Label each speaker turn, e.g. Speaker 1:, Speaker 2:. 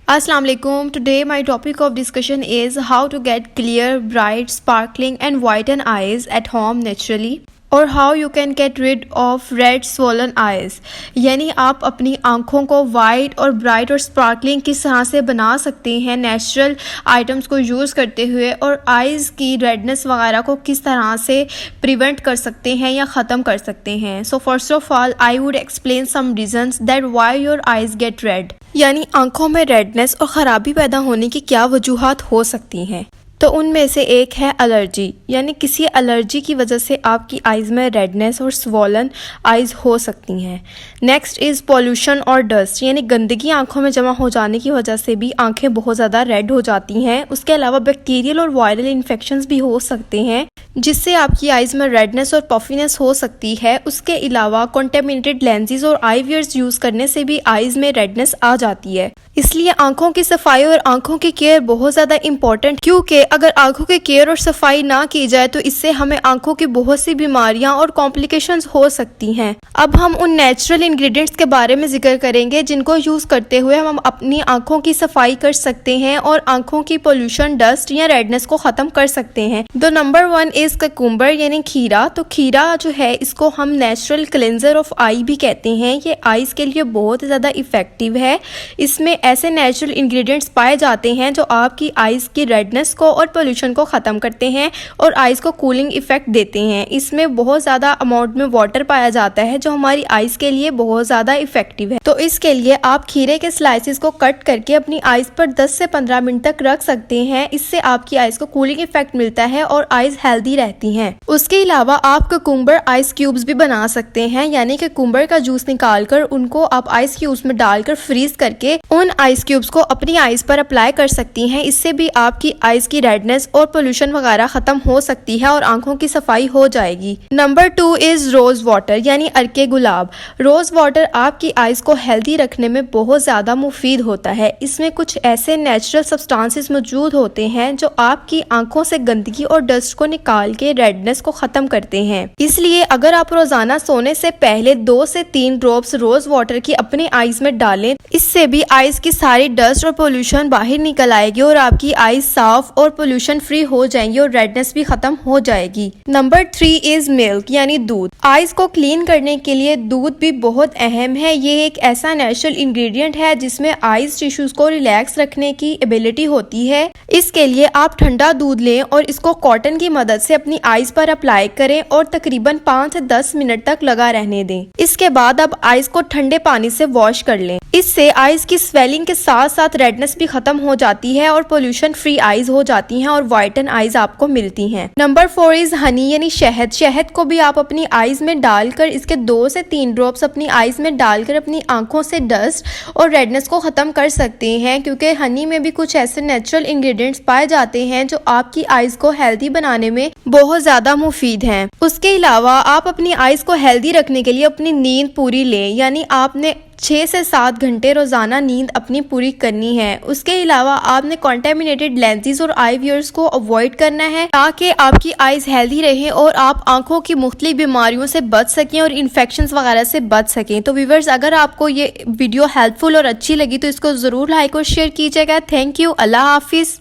Speaker 1: Assalamu alaikum. Today my topic of discussion is how to get clear, bright, sparkling and whitened eyes at home naturally और how you can get rid of red swollen eyes। यानी आप अपनी आँखों को white और bright और sparkling किस तरह से बना सकते हैं नेचुरल आइटम्स को यूज़ करते हुए, और आइज़ की रेडनेस वगैरह को किस तरह से प्रिवेंट कर सकते हैं या ख़त्म कर सकते हैं। So first of all I would explain some reasons that why your eyes get red. यानी आँखों में रेडनेस और ख़राबी पैदा होने की क्या वजूहात हो सकती हैं। तो उनमें से एक है एलर्जी, यानी किसी एलर्जी की वजह से आपकी आइज़ में रेडनेस और स्वॉलन आइज़ हो सकती हैं। नेक्स्ट इज़ पॉल्यूशन और डस्ट, यानी गंदगी आंखों में जमा हो जाने की वजह से भी आंखें बहुत ज़्यादा रेड हो जाती हैं। उसके अलावा बैक्टीरियल और वायरल इन्फेक्शंस भी हो सकते हैं जिससे आपकी आइज़ में रेडनेस और पफीनेस हो सकती है। उसके अलावा कॉन्टेमिनेटेड लेंसेज और आई वियर्स यूज़ करने से भी आइज़ में रेडनेस आ जाती है। इसलिए आंखों की सफाई और आंखों की केयर बहुत ज़्यादा इम्पॉर्टेंट, क्योंकि अगर आंखों की केयर और सफाई ना की जाए तो इससे हमें आंखों की बहुत सी बीमारियां और कॉम्प्लिकेशंस हो सकती हैं। अब हम उन नेचुरल इंग्रेडिएंट्स के बारे में जिक्र करेंगे जिनको यूज़ करते हुए हम अपनी आंखों की सफाई कर सकते हैं और आंखों की पोल्यूशन, डस्ट या रेडनेस को ख़त्म कर सकते हैं। द नंबर 1 इज़ ककुम्बर, यानी खीरा। तो खीरा जो है इसको हम नेचुरल क्लेंजर ऑफ आई भी कहते हैं। ये आइज़ के लिए बहुत ज़्यादा इफ़ेक्टिव है। इसमें ऐसे नेचुरल इंग्रेडिएंट्स पाए जाते हैं जो आपकी आइज़ की रेडनेस को और पोल्यूशन को ख़त्म करते हैं और आइज़ को कूलिंग इफेक्ट देते हैं। इसमें बहुत ज़्यादा अमाउंट में वाटर पाया जाता है जो हमारी आइज़ के लिए बहुत ज़्यादा इफेक्टिव है। तो इसके लिए आप खीरे के स्लाइसेस को कट करके अपनी आइज़ पर 10 से 15 मिनट तक रख सकते हैं। इससे आपकी आइज़ को कूलिंग इफेक्ट मिलता है और आइज़ हेल्दी रहती हैं। उसके अलावा आप ककुम्बर आइस क्यूब्स भी बना सकते हैं, यानी कि ककुम्बर का जूस निकालकर उनको आप आइस क्यूब्स में डालकर फ्रीज करके उन आइस क्यूब्स को अपनी आइज़ पर अप्लाई कर सकती हैं। इससे भी आपकी आइज़ की रेडनेस और पोल्यूशन वगैरह ख़त्म हो सकती है और आंखों की सफाई हो जाएगी। नंबर 2 इज़ रोज़ वाटर, यानी अर्के गुलाब। रोज़ वाटर आपकी आइज़ को हेल्दी रखने में बहुत ज़्यादा मुफीद होता है। इसमें कुछ ऐसे नेचुरल सब्सटेंसेस मौजूद होते हैं जो आपकी आंखों से गंदगी और डस्ट को निकाल के रेडनेस को ख़त्म करते हैं। इसलिए अगर आप रोज़ाना सोने से पहले 2 से 3 ड्रॉप्स रोज़ वाटर की अपनी आइज़ में डालें, इससे भी आइज़ की सारी डस्ट और पोल्यूशन बाहर निकल आएगी और आपकी आइज़ साफ और पोल्यूशन फ्री हो जाएंगी और रेडनेस भी खत्म हो जाएगी। नंबर 3 इज़ मिल्क, यानी दूध। आइज़ को क्लीन करने के लिए दूध भी बहुत अहम है। ये एक ऐसा नेचुरल इंग्रेडिएंट है जिसमें आइज़ टिश्यूज को रिलैक्स रखने की एबिलिटी होती है। इसके लिए आप ठंडा दूध लें और इसको कॉटन की मदद से अपनी आइज़ पर अप्लाई करें और तकरीबन 5 से 10 मिनट तक लगा रहने दें। इसके बाद अब आइज़ को ठंडे पानी से वॉश कर लें। इससे आइज़ की स्वेलिंग के साथ साथ रेडनेस भी खत्म हो जाती है और पोल्यूशन फ्री आइज़ हो जाती हैं और वाइटन आइज़ आपको मिलती हैं। नंबर 4 इज़ हनी, यानी शहद। शहद को भी आप अपनी आइज़ में डालकर इसके 2 से 3 ड्रॉप्स अपनी आइज़ में डालकर अपनी आंखों से डस्ट और रेडनेस को ख़त्म कर सकते हैं, क्योंकि हनी में भी कुछ ऐसे नेचुरल इंग्रेडिएंट्स पाए जाते हैं जो आपकी आइज़ को हेल्दी बनाने में बहुत ज़्यादा मुफीद हैं। उसके अलावा आप अपनी आइज़ को हेल्दी रखने के लिए अपनी नींद पूरी लें, यानी आपने 6 से 7 घंटे रोज़ाना नींद अपनी पूरी करनी है। उसके अलावा आपने कॉन्टेमिनेटेड लेंसेज और आई वियर्स को अवॉइड करना है ताकि आपकी आइज़ हेल्दी रहे और आप आंखों की मुख्तलिफ बीमारियों से बच सकें और इन्फेक्शंस वगैरह से बच सकें। तो व्यूअर्स, अगर आपको ये वीडियो हेल्पफुल और अच्छी लगी तो इसको ज़रूर लाइक और शेयर कीजिएगा। Thank you. अल्लाह हाफिज़।